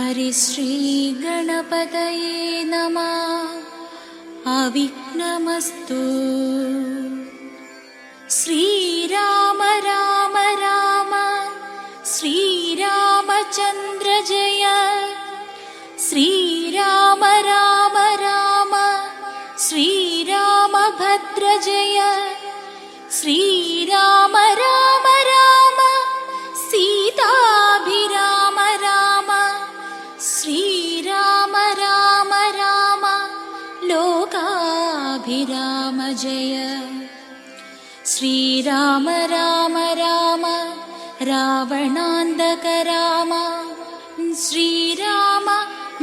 ഹരിശ്രീ ഗണപതയേ നമഃ. അവിഘ്നമസ്തു. ശ്രീരാമ രാമ രാമ ശ്രീരാമചന്ദ്ര ജയ. ശ്രീരാമ രാമ രാമ ശ്രീരാമഭദ്ര ജയ. ശ്രീരാമ രാമ രാമ സീതാഭിരാമ രാമ. ശ്രീരാമ രാമ രാമ ലോകാഭിരാമ ജയ. ശ്രീരാമ രാമ രാമ രാവണാന്തക രാമ. ശ്രീരാമ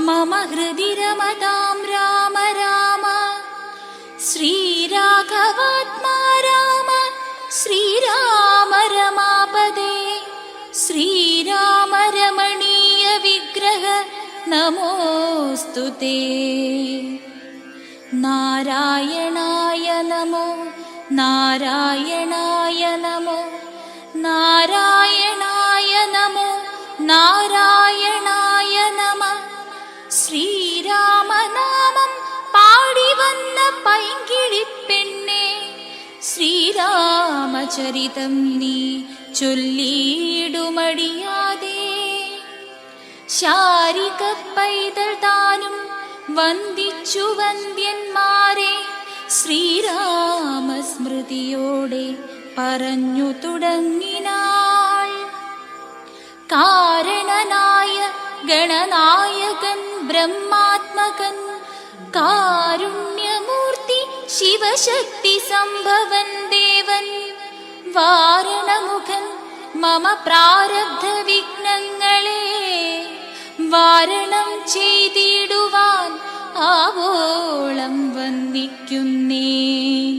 മമ ഹൃദി രമതാം രാമ രാമ. ശ്രീരാഘവാത്മാ രാമ ശ്രീരാമ രമാപദേ. ശ്രീരാമ രമണീയ വിഗ്രഹ നമോസ്തുതേ. നാരായണായ നമോ നാരായണായ നമോ നാരായണായ നമോ നാരായണായ നമ. ശ്രീരാമനാമം പാടി വന്ന പൈങ്കിളിപ്പെണ്ണേ, ശ്രീരാമചരിതം നീ ചൊല്ലിയിടുമടിയാതെ. ശാരിക പൈതൽ താനും വന്ദിച്ചു വന്ദ്യന്മാരെ, ശ്രീരാമസ്മൃതിയോടെ പറഞ്ഞു തുടങ്ങിനാൾ. കാരണനായ ഗണനായകൻ ബ്രഹ്മാത്മകൻ, കാരുണ്യമൂർത്തി ശിവശക്തി സംഭവൻ ദേവൻ. വാരണമുഖൻ മമ പ്രാരബ്ധ വിഘ്നങ്ങളെ വാരണം ചെയ്തിടുവാൻ ആവോളം വന്ദിക്കുന്നേൻ.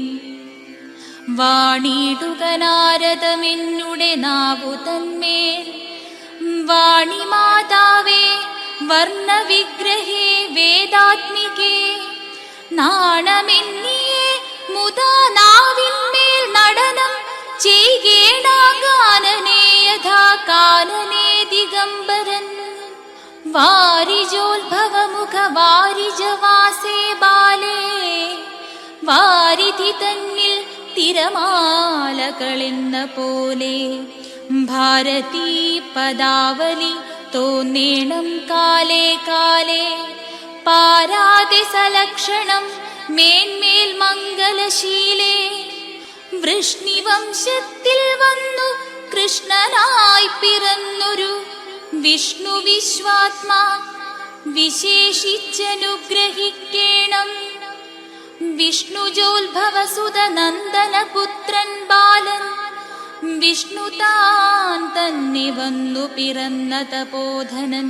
വാണിടുക നാരദമെന്നുടെ നാവു തന്മേൽ. വാണിമാതാവേ വർണ്ണവിഗ്രഹേ വേദാത്മികേ, നാണമെന്നിയെ മുതാ നാവിന്മേൽ നടനം ചെയ്യേണാകാനനേ യഥാ കാനനേ ദിഗംബരൻ. വാരിജോത്ഭവമുഖ വാരിജവാസേ ബാലേ, വാരിധി തന്നിൽ തിരമാലകളെന്ന പോലെ. ഭാരതീ പദാവലി തോന്നേണം കാലേ കാലേ, പാരാതെ സലക്ഷണം മേന്മേൽ മംഗലശീലേ. വൃഷ്ണിവംശത്തിൽ വന്നു കൃഷ്ണനായി പിറന്നൊരു വിഷ്ണു വിശ്വാത്മാ വിശേഷിച്ചനുഗ്രഹിക്കേണം. വിഷ്ണുജോത്ഭവസുത നന്ദനപുത്രൻ ബാലൻ, വിഷ്ണു താൻ തന്നെ വന്നു പിറന്ന തപോധനൻ.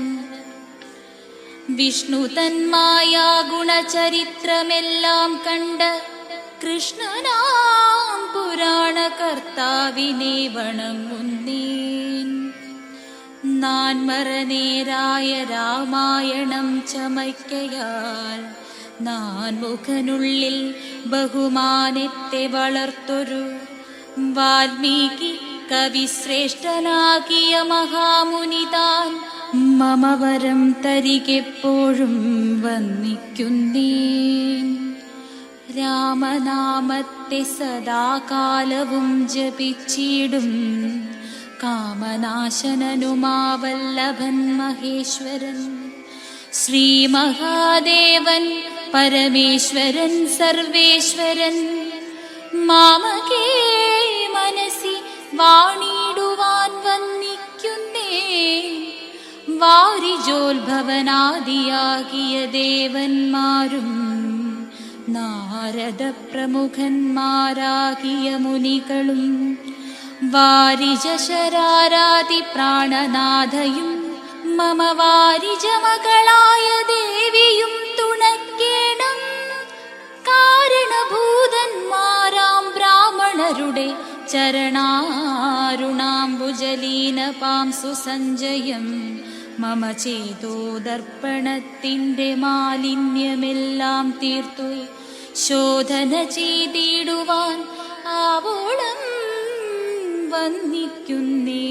വിഷ്ണു തന്മായാ ഗുണചരിത്രമെല്ലാം കണ്ട കൃഷ്ണനാം പുരാണകർത്താവിനെ വണങ്ങുന്നേൻ. നാൻമറനേരായ രാമായണം ചമയ്ക്കയാൽ നാൻമുഖനുള്ളിൽ ബഹുമാനത്തെ വളർത്തൊരു വാൽമീകി കവിശ്രേഷ്ഠനാകിയ മഹാമുനിതാൻ മമ വരം തരികെപ്പോഴും വന്ദിക്കുന്നേൻ. രാമനാമത്തെ സദാകാലവും ജപിച്ചിടും കാമനാശനനുമാവല്ലഭൻ മഹേശ്വരൻ. ശ്രീമഹാദേവൻ പരമേശ്വരൻ സർവേശ്വരൻ, മാമകേ മനസി വാണിടുവാൻ വന്ദിക്കുന്നേ. വാരിജോത്ഭവനാദിയാകിയ ദേവന്മാരും നാരദ പ്രമുഖന്മാരാകിയ മുനികളും വാരിജശരാരാതി പ്രാണനാഥയും മമ വാരിജമകളായ ദേവിയും തുണക്കേണം. കാരണഭൂതന്മാരാം ബ്രാഹ്മണരുടെ ചരണാരുണാംബുജലീനപാം സുസഞ്ജയം മമ ചേതോദർപ്പണത്തിൻ്റെ മാലിന്യമെല്ലാം തീർത്തു ശോധന ചെയ്തിടുവാൻ ആവോളം വന്ദിക്കുന്നേ.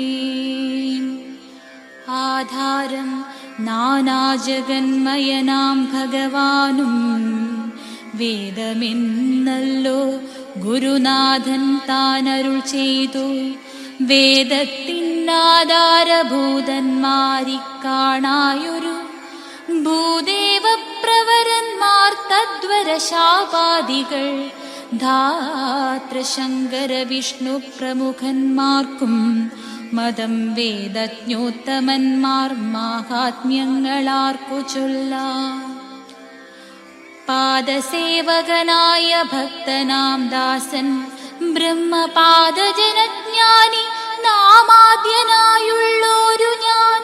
ആധാരം നാനാജഗന്മയനാം ഭഗവാനും വേദമെന്നല്ലോ ഗുരുനാഥൻ താനരുൾ ചെയ്തു. വേദത്തിനാധാരഭൂതന്മാരിക്കാണായൊരു ഭൂദേവപ്രവരന്മാർ തദ്വരശാപാദികൾ ധാതൃശങ്കര വിഷ്ണു പ്രമുഖന്മാർക്കും മതം വേദജ്ഞോത്തമന്മാർ മാഹാത്മ്യങ്ങളാർക്കു ചൊല്ലാം. പാദസേവകനായ ഭക്തനാം ദാസൻ ബ്രഹ്മപാദജനജ്ഞാനി നാമാദ്യനായുള്ളോരു ഞാൻ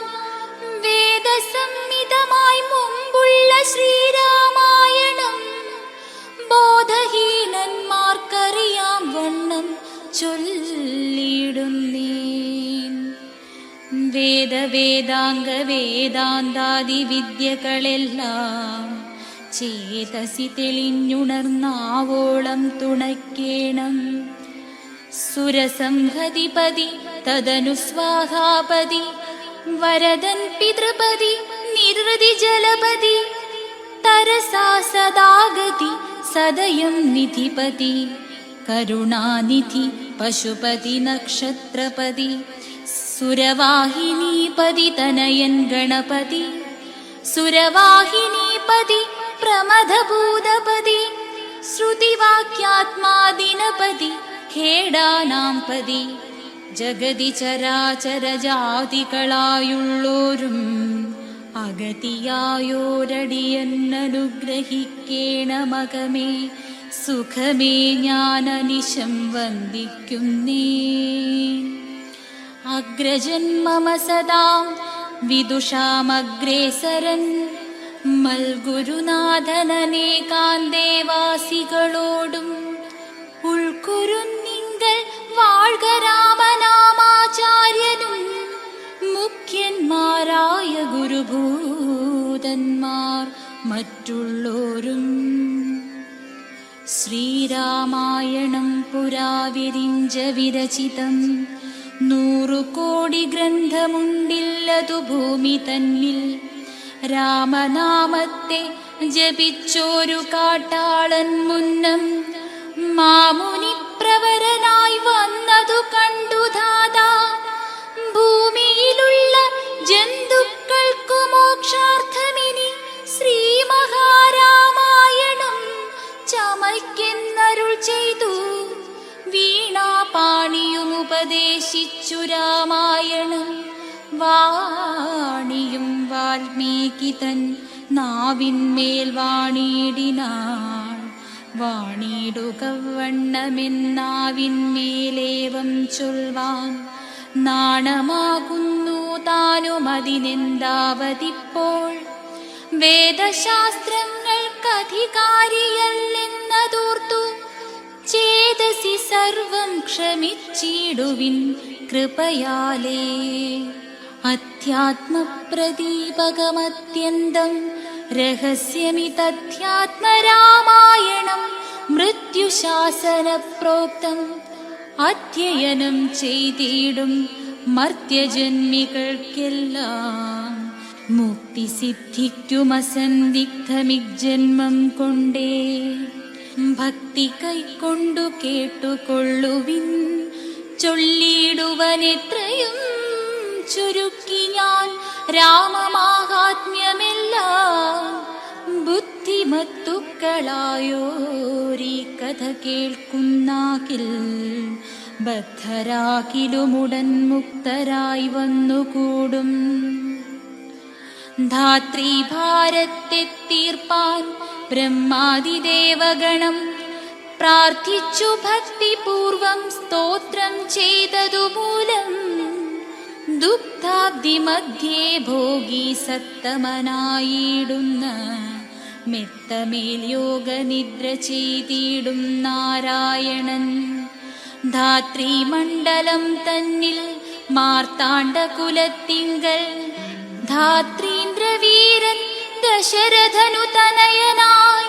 വേദസംഹിതമായി മുമ്പുള്ള ശ്രീരാമായണം ബോധഹീനന്മാർക്കറിയാം വണ്ണം ചൊല്ലിടുന്നേൻ. വേദവേദാംഗ വേദാന്താദി വിദ്യകളെല്ലാം ചേതസി തെളിഞ്ഞുണർന്നാവോളം തുണയ്ക്കേണം. സുരസംഹതിപതി തദനു സ്വാഹാപതി വരദൻ പിതൃപതി നിർഹൃതി ജലപതി തരസാ സദാഗതി സദയം നിധിപതി കരുണാനിധി പശുപതി നക്ഷത്രപതി സുരവാഹിനീപതി തനയൻ ഗണപതി സുരവാഹിനീപതി പ്രമദഭൂതപതി ശ്രുതിവാക്യാത്മാദിനപതി ഖേടാനാം പതി ജഗതി ചരാചരജാതികളായുള്ളോരും അഗതിയായോരടിയന്നനുഗ്രഹിക്കേണമകമേ സുഖമേ ഞാനനിശം വന്ദിക്കുന്നേ. അഗ്രജന്മമ സദാം വിദുഷാമഗ്രേസരൻ മൽഗുരുനാഥനേകാന്തേവാസികളോടും ഉൾക്കുരുന്നിങ്കൽ വാഴ്ക രാമനാമാചാര്യനും മുഖ്യന്മാരായ ഗുരുഭൂതന്മാർ മറ്റുള്ളോരും. ശ്രീരാമായണം പുരാവിരിഞ്ച വിരചിതം 100 കോടി ഗ്രന്ഥമുണ്ടില്ലതു ഭൂമി തന്നിൽ. രാമനാമത്തെ ജപിച്ചോരു കാട്ടാളൻ മുന്നം മാമുനി പ്രവരനായി വന്നതു കണ്ടു ധാതാ. ഭൂമിയിലുള്ള ജന്തുക്കൾക്കു മോക്ഷാർത്ഥമിനി ശ്രീമഹാരാമായണം ചമയ്ക്കെന്നരുൾ ചെയ്തു. വീണാപാണിയും ഉപദേശിച്ചു രാമായണം. വാണിയും വാൽമീകി തൻ നാവിന്മേൽ വാണിടിനാൾ. വാണിടുക വണ്ണമെന്നാവിന്മേലേവം ചൊൽവാൻ നാണമാകുന്നു താനുമതിനെന്താവതിപ്പോൾ. വേദശാസ്ത്രങ്ങൾക്കധികാരിയല്ലെന്നതോർത്തു ചേതസി സർവം ക്ഷമിച്ചിടുവിൻ കൃപയാലേ. അധ്യാത്മപ്രദീപകമത്യന്തം രഹസ്യമിതധ്യാത്മരാമായണം മൃത്യുശാസന പ്രോക്തം. അധ്യയനം ചെയ്തിടും മർത്യജന്മികൾക്കെല്ലാം മുക്തി സിദ്ധിക്കുമസന്ദിഗ്ധമിജ്ജന്മം കൊണ്ടേ. ഭക്തി കൈക്കൊണ്ടു കേട്ടുകൊള്ളുവിൻ ചൊല്ലിടുവനെത്രയും ചുരുക്കി ഞാൻ രാമമാഹാത്മ്യമെല്ലാം. ബുദ്ധിമത്തുക്കളായോരീ കഥ കേൾക്കുന്നാകിൽ ബദ്ധരാകിലുമുടൻ മുക്തരായി വന്നുകൂടും. ധാത്രീഭാരത്തെ തീർപ്പാൻ ബ്രഹ്മാദിദേവഗണം പ്രാർത്ഥിച്ചു ഭക്തിപൂർവം സ്തോത്രം ചെയ്തതുമൂലം ദുഗ്ധാബ്ദി മധ്യേ ഭോഗി സത്തമനായിടുന്ന മെത്തമേൽ യോഗനിദ്ര ചെയ്തിടും നാരായണൻ. ധാത്രീമണ്ഡലം തന്നിൽ മാർത്താണ്ഡകുലത്തിങ്കൽ ധാത്രീന്ദ്രവീരൻ ദശരഥനു തനയനായി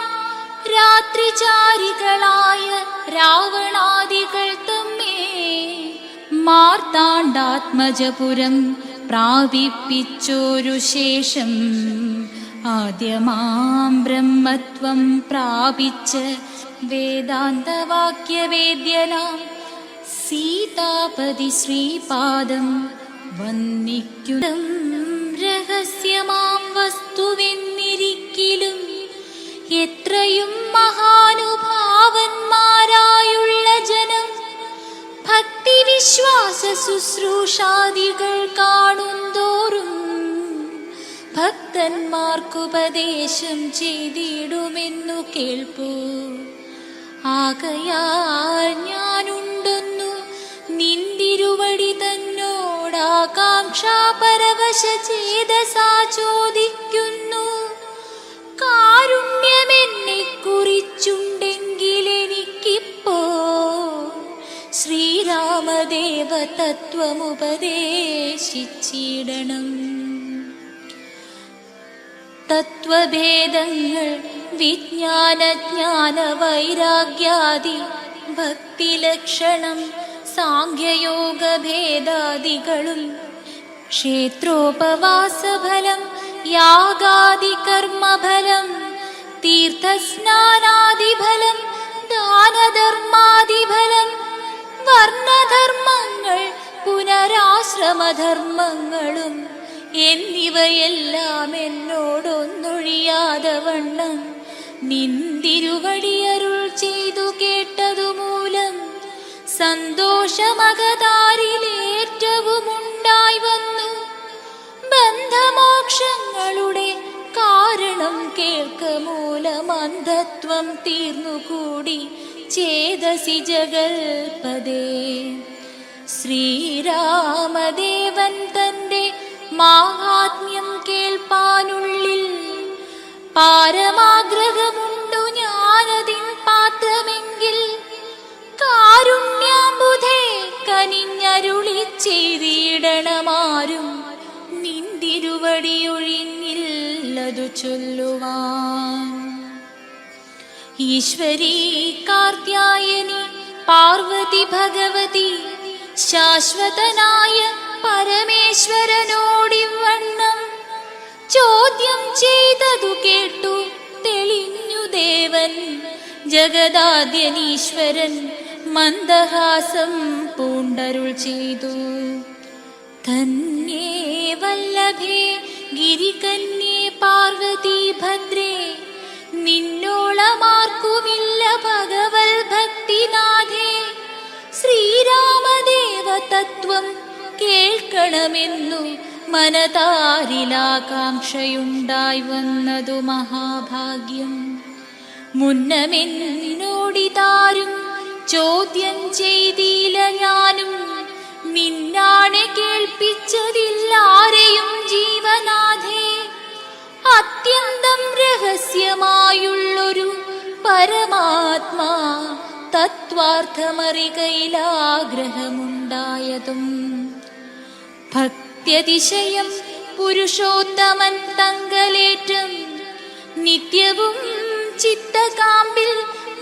രാത്രിചാരികളായ രാവണാദികൾ തമ്മേ മാർത്താണ്ഡാത്മജപുരം പ്രാപിപ്പിച്ചോരു ശേഷം ആദ്യമാം ബ്രഹ്മത്വം പ്രാപിച്ച് വേദാന്തവാക്യവേദ്യനാം സീതാപതി ശ്രീപാദം വന്ദിക്കും. രഹസ്യമാം വസ്തുവെന്നിരിക്കിലും എത്രയും മഹാനുഭാവന്മാരായുള്ള ജനം ഭക്തിവിശ്വാസ ശുശ്രൂഷാദികൾ കാണുന്തോറും ഭക്തന്മാർക്കുപദേശം ചെയ്തിടുമെന്നു കേൾപ്പൂ. ആകയാൽ ഞാനുണ്ടെന്നു നിന്തിരുവടി തന്നോടാകാംക്ഷാപരവശ ചേതസാ ചോദിക്കുന്നു. കാരുണ്യമെന്നെ കുറിച്ചുണ്ടെങ്കിലെനിക്കിപ്പോ ശ്രീരാമദേവ തത്വമുപദേശിച്ചിടണം. തത്വഭേദങ്ങൾ വിജ്ഞാനജ്ഞാന വൈരാഗ്യാദി ഭക്തിലക്ഷണം സാഖ്യയോഗഭേദാദികളും ക്ഷേത്രോപവാസഫലം യാഗാദി കർമ്മഫലം തീർത്ഥസ്നാനാദിഫലം ദാനധർമാദിഫലം വർണ്ണധർമ്മങ്ങൾ പുനരാശ്രമധർമ്മങ്ങളും എന്നിവയെല്ലാം എന്നോടൊന്നൊഴിയാതെ വണ്ണം നിന്തിരുവടിയരുൾ ചെയ്തു കേട്ടതുമൂലം സന്തോഷമകതാരിലേറ്റവുമുണ്ടായി വന്നു. ബന്ധമോക്ഷങ്ങളുടെ കാരണം കേൾക്കമൂലം അന്ധത്വം തീർന്നുകൂടി ചേതസി ജഗൽപദേ. ശ്രീരാമദേവൻ തന്റെ മാഹാത്മ്യം കേൾപ്പാനുള്ളിൽ പാരമാഗ്രഹമുണ്ടു ഞാനതിൻ പാത്രമെങ്കിൽ കാരുണ്യാംബുധേ കനിഞ്ഞരുളി ചെയ്തിടണമാരും നിന്തിരുവടിയൊഴിഞ്ഞില്ലതു ചൊല്ലുവാൻ. ഈശ്വരീ കാർത്യായനി പാർവതി ഭഗവതി ശാശ്വതനായ പരമേശ്വരനോടിവണ്ണം ചോദ്യം ചെയ്തതു കേട്ടു തെളിഞ്ഞു ദേവൻ. ജഗദാദ്യനീശ്വരൻ മന്ദഹാസം പൂണ്ടരുൾ ചെയ്തു. ധന്യേ വല്ലഭേ ഗിരികന്യേ പാർവതി ഭദ്രേ നിന്നോളമാർക്കുമില്ല ഭഗവൽ ഭക്തിനാഥേ. ശ്രീരാമദേവ തത്വം കേൾക്കണമെന്നു മനതാരിലാകാംക്ഷയുണ്ടായി വന്നതു മഹാഭാഗ്യം. മുന്നമെന്നോടിതാരും ചോദ്യം ചെയ്തില്ല, ഞാനും നിന്നാണ് കേൾപ്പിച്ചതില്ലാരെയും ജീവനാഥേ. അത്യന്തം രഹസ്യമായുള്ളൊരു പരമാത്മാ തത്വാർത്ഥമറികയിലാഗ്രഹമുണ്ടായതും ഭക്ത്യതിശയം പുരുഷോത്തമൻ തങ്കലേറ്റം നിത്യവും ചിത്തകാമ്പിൽ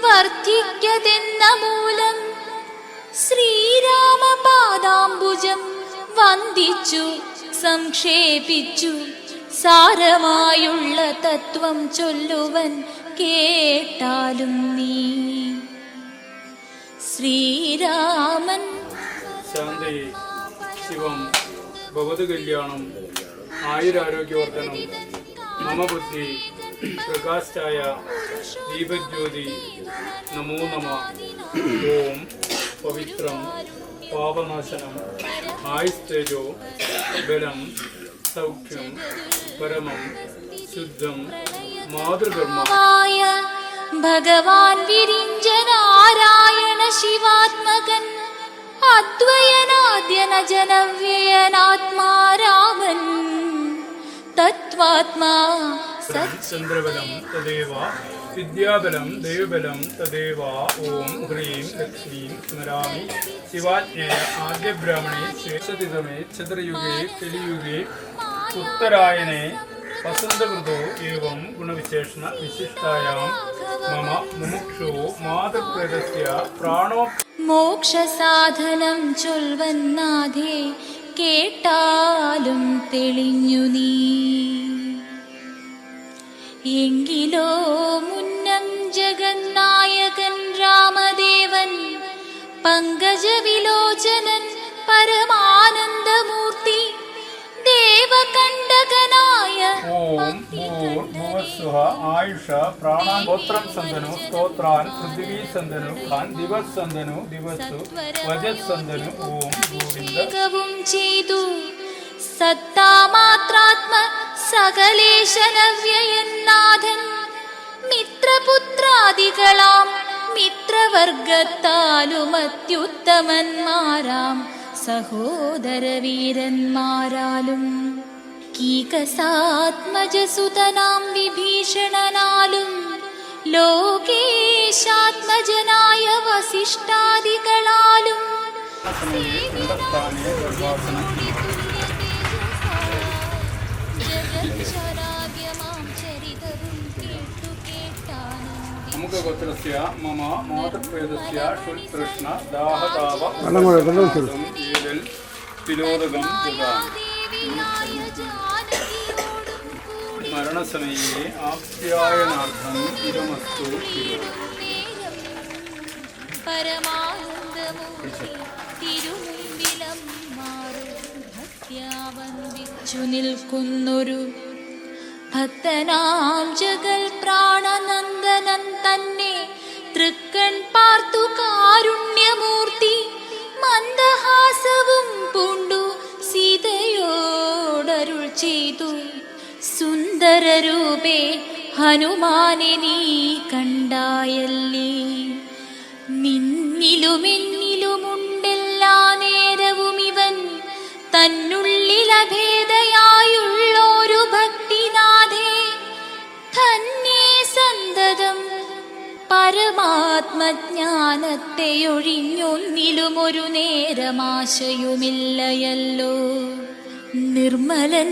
വർദ്ധിക്കതെന്ന മൂലം ശ്രീരാമപാദാംബുജം വന്ദിച്ചു സംക്ഷേപിച്ചു സാരമായുള്ള തത്വം ചൊല്ലുവൻ കേട്ടാലും നീ. ശ്രീരാമൻ ശാന്തി ശിവം ഭഗവത് കല്യാണം ആയുരാരോഗ്യവർദ്ധനം മമ ബുദ്ധി പ്രകാശായ ദീപജ്യോതി നമോ നമ. ഓം പവിത്രം പാപനാശനം ആയുസ്തേജോ ബലം സൗഖ്യം പരമം ശുദ്ധം മാതൃകർമ്മ ഭഗവാൻ വിരിഞ്ച നാരായണ ശിവാത്മകൻ അദ്വയനാദ്യന ജനവ്യയനാത്മാ രാമൻ തത്വാത്മാ ചന്ദ്രബലം തദേവ വിദ്യാബലം ദൈവബലം തദേവ. ഓം ഹ്രീം ലക്ഷ്മീം സ്മരാമി ശിവാജ്ഞേയ ആദ്യബ്രാഹ്മണേ ശേഷതിതമേ ചന്ദ്രയുഗേ കലിയുഗേ ഉത്തരായണേ വസന്തകൃതോ ഏവം ഗുണവിശേഷണ വിശിഷ്ടായാം മമ മുമുക്ഷോ മാതൃപ്രേതസ്യ പ്രാണോ. മോക്ഷസാധനം ചൊൽവന്നാഥേ കേട്ടാലും തെളിഞ്ഞു നീ. എങ്കിലോ മുന്നം ജഗന്നായകൻ രാമദേവൻ പങ്കജവിലോചനൻ പരമാനന്ദമൂർത്തി ദേവകണ്ഠകനായ ഓം ഭൂർഭുവസ്സുഃ ആയുഷ പ്രാണാൻ ഗോത്രം സന്തനു സ്തോത്രാൻ പൃഥ്വീ സന്തനു ഖാൻ ദിവസ് സന്തനു ദിവസ്സു വജസ് സന്തനു. ഓം ഗോവിന്ദവും ചെയ്തു സത്താമാത്രാത്മ സകലേശനവ്യയന്നാഥൻ മിത്രപുത്രാദികളാം മിത്രവർഗത്താലും അത്യുത്തമന്മാരാം സഹോദരവീരന്മാരാലും കീകസാത്മജസുതനാം വിഭീഷണനാലും ലോകേശാത്മജനായ വസിഷ്ഠാദികളാലും മുഖഗോത്രസ്യ മമ മാതൃപ്രേതസ്യ ശുൽകൃഷ്ണ ദാഹതാവ ഏതൽ തിലോദകം മരണസമയെ ആപ്യായനാർത്ഥം ഇരമസ്തു ഭക്ത്യാവന്ദിച്ചു നിൽക്കുന്നൊരു ഭക്തനാം ജഗൽ പ്രാണനന്ദനൻ തന്നെ തൃക്കൺ പാർത്തു കാരുണ്യമൂർത്തി മന്ദഹാസവും പൂണ്ടു സീതയോടരുൾ ചെയ്തു. സുന്ദരരൂപേ ഹനുമാനെ നീ കണ്ടായല്ലേ, നിന്നിലുമെന്നിലുമുണ്ടെല്ലാ നേരവും ഇവൻ തന്നുള്ളിലഭേദയായുള്ളൊരു ഭക്തിനാഥേ. ധന്യേ സന്തതം പരമാത്മജ്ഞാനത്തെ ഒഴിഞ്ഞൊന്നിലുമൊരു നേരമാശയുമില്ലയല്ലോ. നിർമ്മലൻ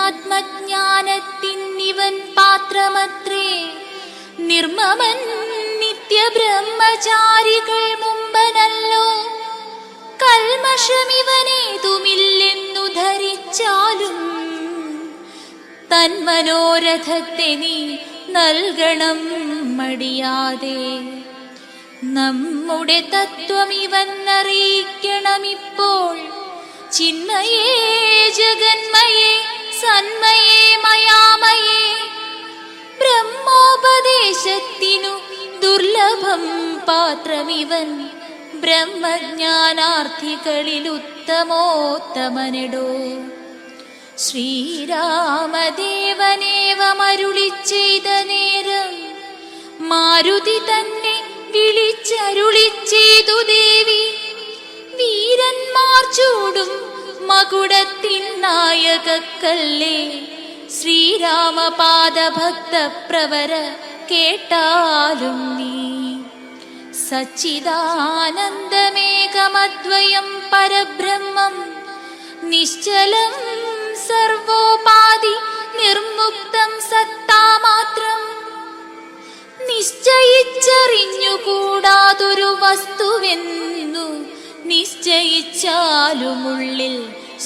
ആത്മജ്ഞാനത്തിനിവൻ പാത്രമത്രേ, നിർമ്മമൻ നിത്യബ്രഹ്മചാരികൾ മുമ്പനല്ലോ. കൽമഷമിവനേതുമില്ലെന്നു ധരിച്ചാലും തൻ മനോരഥത്തെ നീ നൽകണം മടിയാതെ. നമ്മുടെ തത്വമിവൻ അറിയിക്കണമിപ്പോൾ. ചിന്മയേ ജഗന്മയേ സന്മയേ മയാമയേ, ബ്രഹ്മോപദേശത്തിനു ദുർലഭം പാത്രമിവൻ. ബ്രഹ്മജ്ഞാനാർത്ഥികളിൽ ഉത്തമോത്തമനെടോ. ശ്രീരാമദേവനേവമരുളി ചെയ്ത നേരം മാരുതി തന്നെ വിളിച്ചരുളി ചെയ്തു ദേവി. വീരന്മാർ ചൂടും മകുടത്തിൻ നായകക്കല്ലേ, ശ്രീരാമപാദഭക്തപ്രവര കേട്ടാലും നീ. സച്ചിദാനന്ദമേകമദ്വയം പരബ്രഹ്മം നിശ്ചലം സർവോപാധി നിർമുക്തം സത്താമാത്രം. നിശ്ചയിച്ചറിഞ്ഞുകൂടാതൊരു വസ്തുവെന്നു നിശ്ചയിച്ചാലുമുള്ളിൽ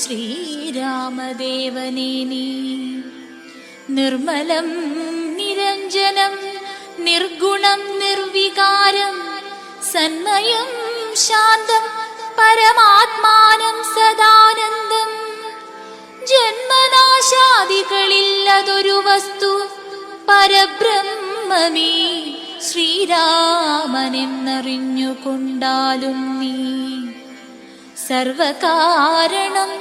ശ്രീരാമദേവനെ നീ. നിർമ്മലം നിരഞ്ജനം നിർഗുണം നിർവികാരം സന്മയം ശാന്തം പരമാത്മാനം സദാനന്ദം. ജന്മനാശാദികളില്ലതൊരു വസ്തു പരബ്രഹ്മമേ ശ്രീരാമനെന്നറിഞ്ഞുകൊണ്ടാലും നീ. സർവകാരണം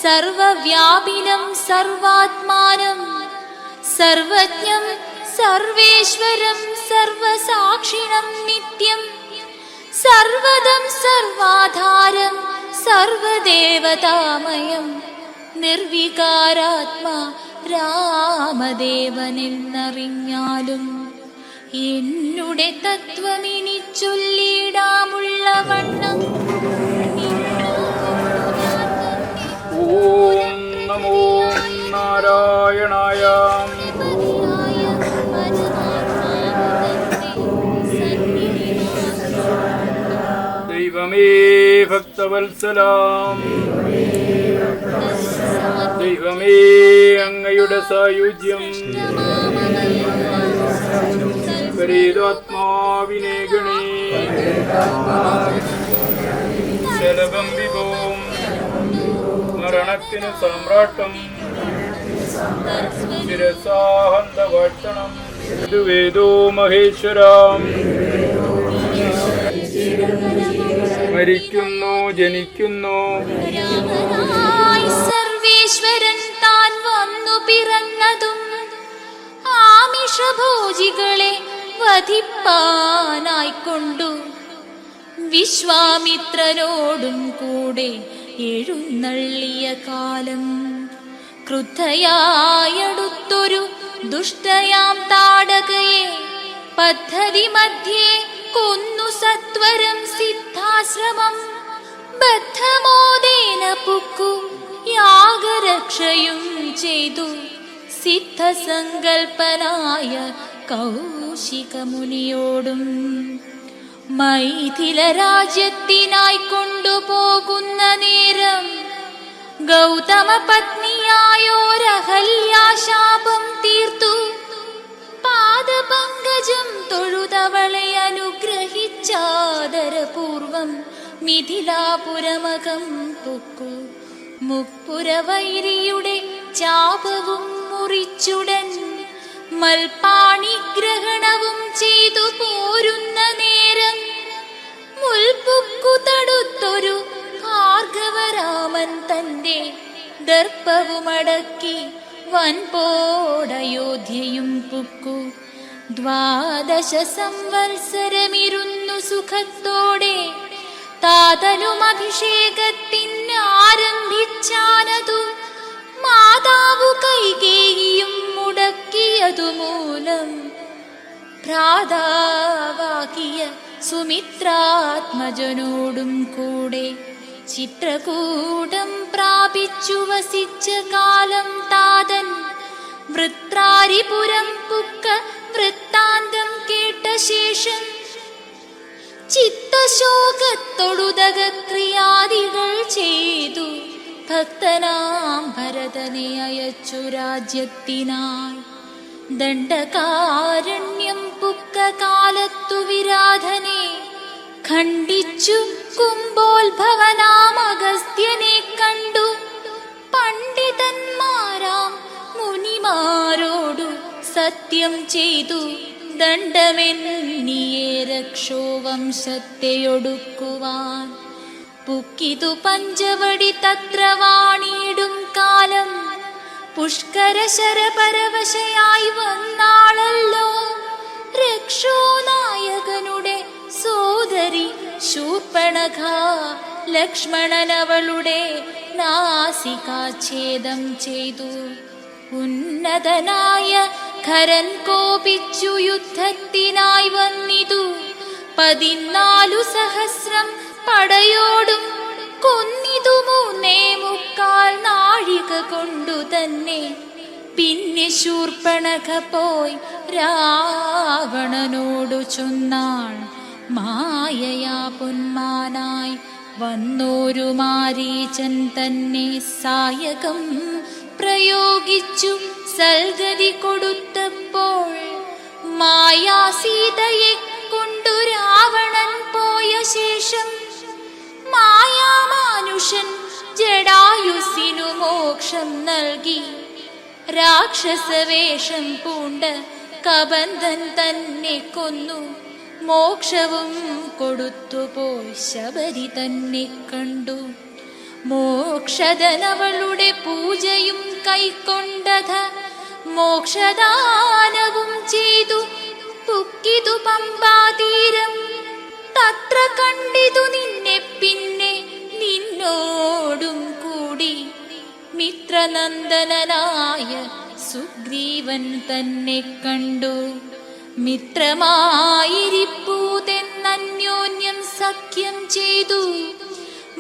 സർവവ്യാപിനം സർവാത്മാനം സർവജ്ഞം സർവേശ്വരം സർവസാക്ഷിണം നിത്യം സർവദം സർവാധാരം സർവദേവതാമയം നിർവികാരാത്മാ രാമദേവനെന്നറിഞ്ഞാലും എന്നുടെ തത്വമിനി ചൊല്ലിടാമുള്ള വണ്ണം. ഓം നമോ നാരായണായ. ദൈവമേ ഭക്ത ഭക്തവത്സലാം ദൈവമേ, അങ്ങയുടെ സായുജ്യം പരീതാത്മാവിനെ ഗണേ. ശലഭം വിഭവം മരണത്തിന് സാമ്രാട്ടം ശിരസാഹന്തഭക്ഷണം വേദോ മഹേശ്വരാം. മരിക്കുന്നു, ജനിക്കുന്നു, സർവേശ്വരൻ താൻ വന്നു പിറന്നതും ആമിഷഭോജികളെ വധിപ്പാനായിക്കൊണ്ടു വിശ്വാമിത്രനോടും കൂടെ എഴുന്നള്ളിയ കാലം ക്രുദ്ധയായടുത്തൊരു ദുഷ്ടയാം താടകയെ പദ്ധതി മധ്യേ കൊന്നു സത്വരം സിദ്ധാശ്രമം ബദ്ധമോദേന പുക്കു യാഗരക്ഷയും ചെയ്തു സിദ്ധസങ്കൽപ്പനായ കൗശികമുനിയോടും മൈഥില രാജ്യത്തിനായി കൊണ്ടുപോകുന്ന നേരം ഗൗതമ പത്നിയായോരഹല്യാശാപം തീർത്തു പാദപങ്കജം തൊഴുതവളെ അനുഗ്രഹിച്ചാദരപൂർവം മിഥിലാപുരമകം പൊക്കു മുപ്പുരവൈരിയുടെ ചാപവും മുറിച്ചുടൻ മൽപാണിഗ്രഹണവും ചെയ്തു പോരുന്ന നേരം മുൽപുക്കു തടുത്തൊരു ഭാർഗവരാമൻ തന്റെ ദർപ്പവുമടക്കി വൻപോടയോധ്യയും പുക്കു 12 സംവത്സരമിരുന്നു സുഖത്തോടെ താതനും അഭിഷേകത്തിന് ആരംഭിച്ചാനതു മാതാവു കൈകേയിയും മുടക്കിയതുമൂലം ഭ്രാതാവാകിയ സുമിത്രാത്മജനോടും കൂടെ ചിത്രകൂടം പ്രാപിച്ചു വസിച്ച കാലം താതൻ വൃത്രാരിപുരം പുക്ക വൃത്താന്തം കേട്ട ശേഷം ചിത്തശോകത്തൊടുതക ക്രിയാദികൾ ചെയ്തു ഭക്തനാം ഭരതനെ അയച്ചു രാജ്യത്തിനായി ദണ്ഡകാരണ്യം പുക്ക കാലത്തു വിരാധനെ ഖണ്ഡിച്ചു കുംഭോത്ഭവനാം അഗസ്ത്യനെ കണ്ടു പണ്ഡിതന്മാരാം മുനിമാരോടു സത്യം ചെയ്തു ദണ്ഡമെന്നിയെ രക്ഷോവംശത്തെയൊടുക്കുവാൻ പുക്കിതു പഞ്ചവടി തത്ര വാണിയിടും കാലം പുഷ്കരശരപരവശയായി വന്നാളല്ലോ രക്ഷോനായകനുടെ സോദരി ശൂർപ്പണഖ ലക്ഷ്മണനവളുടെ നാസികാഛേദം ചെയ്തു ഉന്നതനായ ഖരൻ കോപിച്ചു യുദ്ധത്തിനായി വന്നിതു 14 സഹസ്രം പടയോടും കൊന്നിതു 3.25 നാഴിക കൊണ്ടു തന്നെ പിന്നെ ശൂർപ്പണഖ പോയി രാവണനോടു ചൊന്നാൾ മായയാ പൊന്മാനായി വന്നോരു മാരീചൻ തന്നെ സായകം പ്രയോഗിച്ചു സൽഗതി കൊടുത്തപ്പോൾ മായാസീതയെ കൊണ്ടു രാവണൻ പോയ ശേഷം മായാമാനുഷൻ ജടായുസിനു മോക്ഷം നൽകി രാക്ഷസവേഷം പൂണ്ട കബന്ധൻ തന്നെ കൊന്നു മോക്ഷവും കൊടുത്തുപോയി ശബരി തന്നെ കണ്ടു മോക്ഷദനവളുടെ പൂജയും കൈക്കൊണ്ടത മോക്ഷദാനവും ചെയ്തു പുക്കിതു പമ്പാതീരം തത്ര കണ്ടിതു നിന്നെ പിന്നെ നിന്നോടും കൂടി മിത്രനന്ദനായ സുഗ്രീവൻ തന്നെ കണ്ടു മിത്രമായിരിപ്പൂതെന്നന്യോന്യം സഖ്യം ചെയ്തു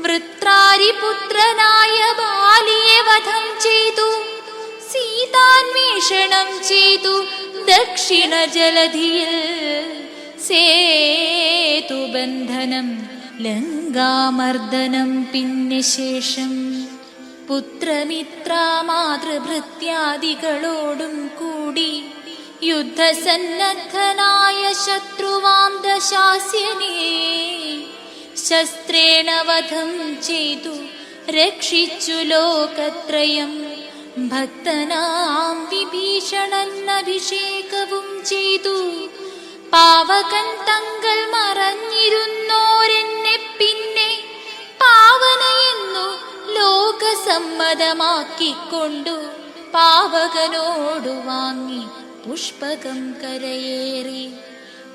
വൃത്രാരിപുത്രനായ ബാലിയെ വധം ചെയ്തു സീതാന്വേഷണം ചെയ്തു ദക്ഷിണ ജലധിയിൽ സേതുബന്ധനം ലങ്കാമർദ്ദനം പിന്നെ ശേഷം പുത്രമിത്ര മാതൃഭൃത്യാദികളോടും കൂടി യുദ്ധസന്നദ്ധനായ ശത്രുവാം ദശാസ്യനെ ശസ്ത്രേണ വധം ചെയ്തു രക്ഷിച്ചു ലോകത്രയം. ഭക്തനാം വിഭീഷണൻ അഭിഷേകവും ചെയ്തു. പാവകൻ തങ്ങൾ മറഞ്ഞിരുന്നോരെന്നെ പിന്നെ പാവനയെന്നു ലോകസമ്മതമാക്കിക്കൊണ്ടു പാവകനോടു വാങ്ങി പുഷ്പകം കരയേറി.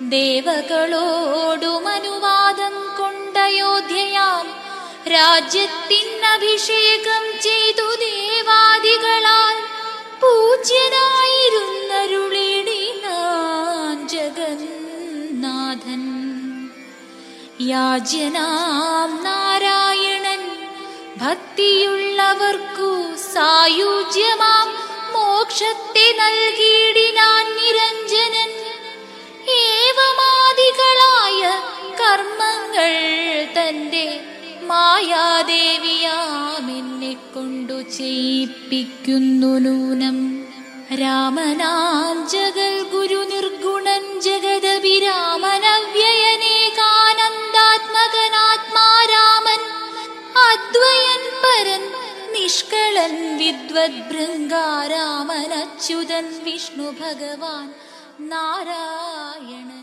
ദേവകളോടും അനുവാദം കൊണ്ടയോധ്യയാം രാജ്യത്തിനഭിഷേകം ചെയ്തു ദേവാദികളാൽ പൂജ്യനായിരുന്നരുളിടിനാൻ ജഗന്നാഥൻ. യാജ്യനാം നാരായണൻ ഭക്തിയുള്ളവർക്കു സായുജ്യമാം മോക്ഷത്തെ നൽകിയിടിനാൻ നിരഞ്ജനൻ. ഏവമാദികളായ കർമ്മങ്ങൾ തന്റെ മായാദേവിയാമെന്നെ കൊണ്ടു ചെയ്യിപ്പിക്കുന്നു നൂനം. രാമനാം ജഗൽ ഗുരു നിർഗുണൻ ജഗദഭിരാമനവ്യയനേകാനന്ദാത്മകനാത്മാരാമൻ അദ്വയൻ പരൻ നിഷ്കളൻ വിദ്വത് ഭൃംഗാരാമൻ അച്യുതൻ വിഷ്ണു ഭഗവാൻ നാരായണ.